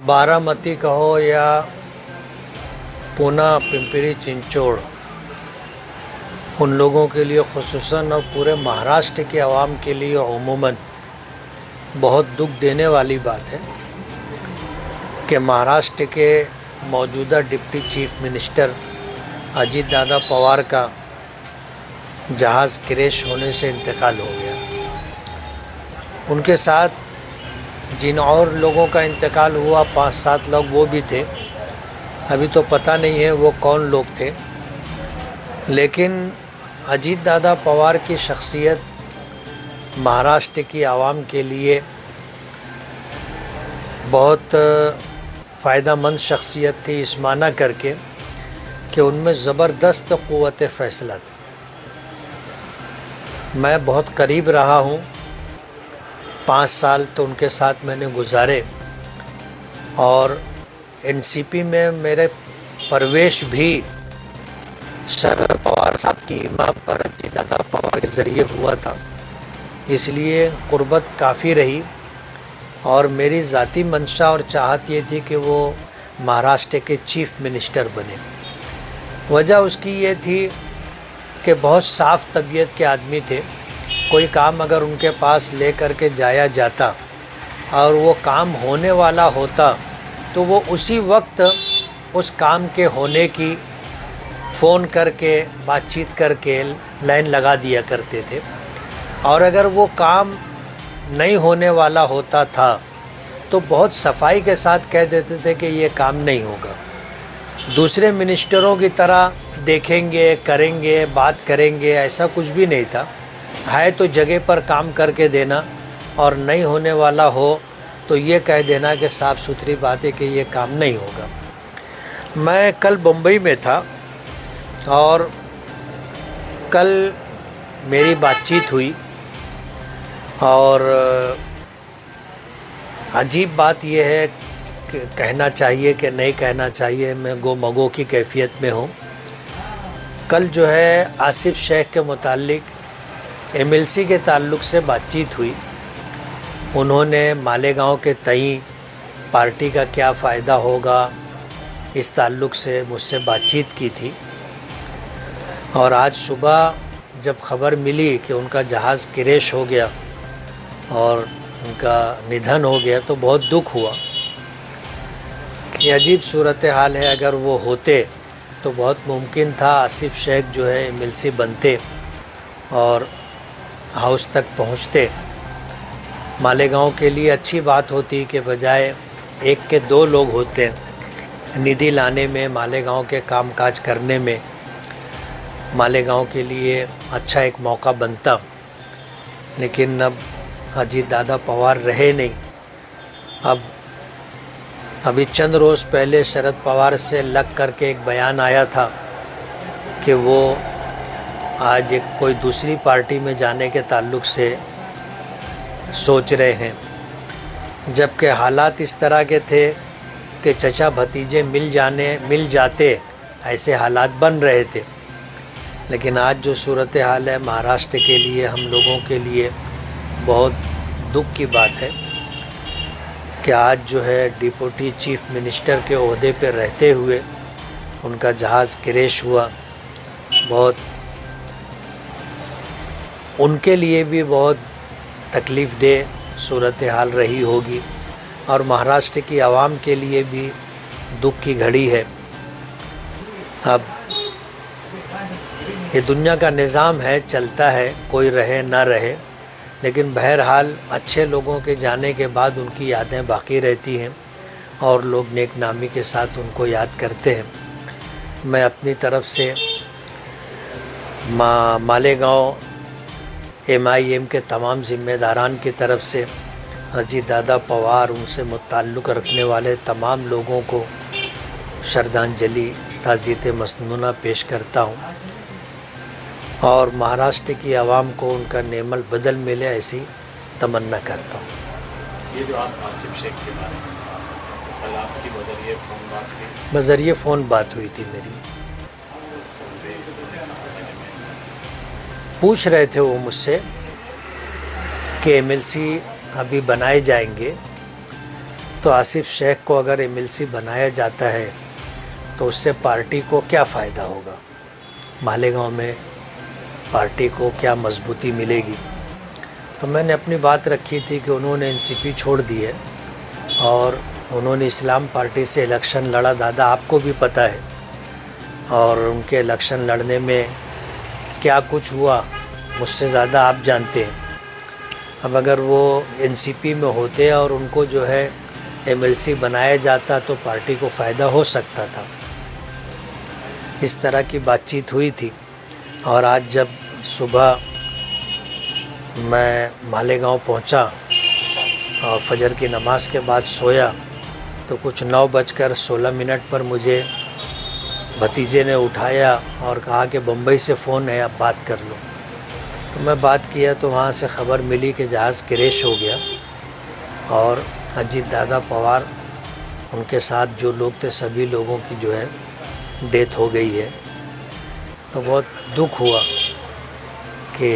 बारामती कहो या पूना पिंपरी चिंचोड़, उन लोगों के लिए ख़ुसूसन और पूरे महाराष्ट्र के आवाम के लिए अमूमन बहुत दुख देने वाली बात है कि महाराष्ट्र के मौजूदा deputy chief minister Ajit Dada Pawar का जहाज़ क्रैश होने से इंतकाल हो गया। उनके साथ जिन और लोगों का इंतकाल हुआ 5-7 लोग वो भी थे, अभी तो पता नहीं है वो कौन लोग थे, लेकिन अजीत दादा पवार की शख्सियत महाराष्ट्र की आवाम के लिए बहुत फ़ायदेमंद शख्सियत थी, इस माना करके कि उनमें ज़बरदस्त क़ुव्वत फ़ैसला थी। मैं बहुत करीब रहा हूँ, 5 साल तो उनके साथ मैंने गुजारे और एनसीपी में मेरे प्रवेश भी शरद पवार साहब की हिम्मत पर अजीत दादा पवार के ज़रिए हुआ था, इसलिए क़ुर्बत काफ़ी रही और मेरी ज़ाती मंशा और चाहत ये थी कि वो महाराष्ट्र के चीफ मिनिस्टर बने। वजह उसकी ये थी कि बहुत साफ़ तबीयत के आदमी थे, कोई काम अगर उनके पास ले कर के जाया जाता और वो काम होने वाला होता तो वो उसी वक्त उस काम के होने की फ़ोन करके बातचीत करके लाइन लगा दिया करते थे, और अगर वो काम नहीं होने वाला होता था तो बहुत सफाई के साथ कह देते थे कि ये काम नहीं होगा। दूसरे मिनिस्टरों की तरह देखेंगे, करेंगे, बात करेंगे, ऐसा कुछ भी नहीं था। है तो जगह पर काम करके देना, और नहीं होने वाला हो तो ये कह देना कि साफ़ सुथरी बात है कि ये काम नहीं होगा। मैं कल बम्बई में था और कल मेरी बातचीत हुई, और अजीब बात यह है कि कहना चाहिए कि नहीं कहना चाहिए, मैं गो मगो की कैफियत में हूँ। कल जो है आसिफ शेख के मुतालिक एमएलसी के ताल्लुक़ से बातचीत हुई। उन्होंने मालेगांव के तई पार्टी का क्या फ़ायदा होगा इस ताल्लुक़ से मुझसे बातचीत की थी, और आज सुबह जब ख़बर मिली कि उनका जहाज़ क्रैश हो गया और उनका निधन हो गया तो बहुत दुख हुआ कि अजीब सूरत हाल है। अगर वो होते तो बहुत मुमकिन था आसिफ शेख जो है एमएलसी बनते और हाउस तक पहुंचते। मालेगांव के लिए अच्छी बात होती कि बजाय 1 के 2 लोग होते निधि लाने में, मालेगांव के कामकाज करने में, मालेगांव के लिए अच्छा एक मौका बनता। लेकिन अब अजीत दादा पवार रहे नहीं। अभी चंद रोज़ पहले शरद पवार से लग करके एक बयान आया था कि वो आज एक कोई दूसरी पार्टी में जाने के ताल्लुक़ से सोच रहे हैं, जबकि हालात इस तरह के थे कि चचा भतीजे मिल जाते, ऐसे हालात बन रहे थे। लेकिन आज जो सूरत हाल है महाराष्ट्र के लिए, हम लोगों के लिए बहुत दुख की बात है कि आज जो है डिप्टी चीफ मिनिस्टर के ओहदे पर रहते हुए उनका जहाज़ क्रैश हुआ। बहुत उनके लिए भी बहुत तकलीफ़ दे सूरत हाल रही होगी, और महाराष्ट्र की आवाम के लिए भी दुख की घड़ी है। अब ये दुनिया का निज़ाम है, चलता है, कोई रहे ना रहे, लेकिन बहरहाल अच्छे लोगों के जाने के बाद उनकी यादें बाकी रहती हैं और लोग नेक नामी के साथ उनको याद करते हैं। मैं अपनी तरफ से मालेगांव MIM के तमाम ज़िम्मेदारान की तरफ से अजीत दादा पवार, उनसे मुताल्लुक़ रखने वाले तमाम लोगों को श्रद्धांजलि ताज़ियत मसनूना पेश करता हूँ, और महाराष्ट्र की आवाम को उनका नेमल बदल मिले ऐसी तमन्ना करता हूँ। ये जो आप आसिफ शेख के बारे में कल आपकी बज़रिए फ़ोन बात हुई? बज़रिए फ़ोन बात हुई थी मेरी। पूछ रहे थे वो मुझसे कि एमएलसी अभी बनाए जाएंगे تو آصف شیخ کو اگر MLC بنایا جاتا ہے تو اس سے پارٹی کو کیا فائدہ ہوگا، مالیگاؤں میں پارٹی کو کیا مضبوطی ملے گی؟ تو میں نے اپنی بات رکھی تھی کہ انہوں نے NCP چھوڑ دی ہے اور انہوں نے اسلام پارٹی سے الیکشن لڑا، دادا آپ کو بھی پتہ ہے، اور ان کے الیکشن لڑنے میں کیا کچھ ہوا مجھ سے زیادہ آپ جانتے ہیں۔ اب اگر وہ NCP میں ہوتے اور ان کو جو ہے MLC بنایا جاتا تو پارٹی کو فائدہ ہو سکتا تھا۔ اس طرح کی بات چیت ہوئی تھی، اور آج جب صبح میں مالیگاؤں پہنچا اور فجر کی نماز کے بعد سویا تو کچھ 9:16 پر مجھے بھتیجے نے اٹھایا اور کہا کہ بمبئی سے فون ہے، اب بات کر لو۔ تو میں بات کیا تو وہاں سے خبر ملی کہ جہاز کریش ہو گیا اور اجیت دادا پوار ان کے ساتھ جو لوگ تھے سبھی لوگوں کی جو ہے ڈیتھ ہو گئی ہے۔ تو بہت دکھ ہوا کہ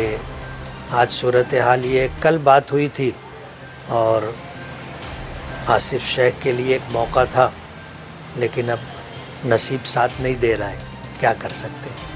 آج صورتحال یہ کل بات ہوئی تھی اور آصف شیخ کے لیے ایک موقع تھا، لیکن اب نصیب ساتھ نہیں دے رہا ہے، کیا کر سکتے ہیں۔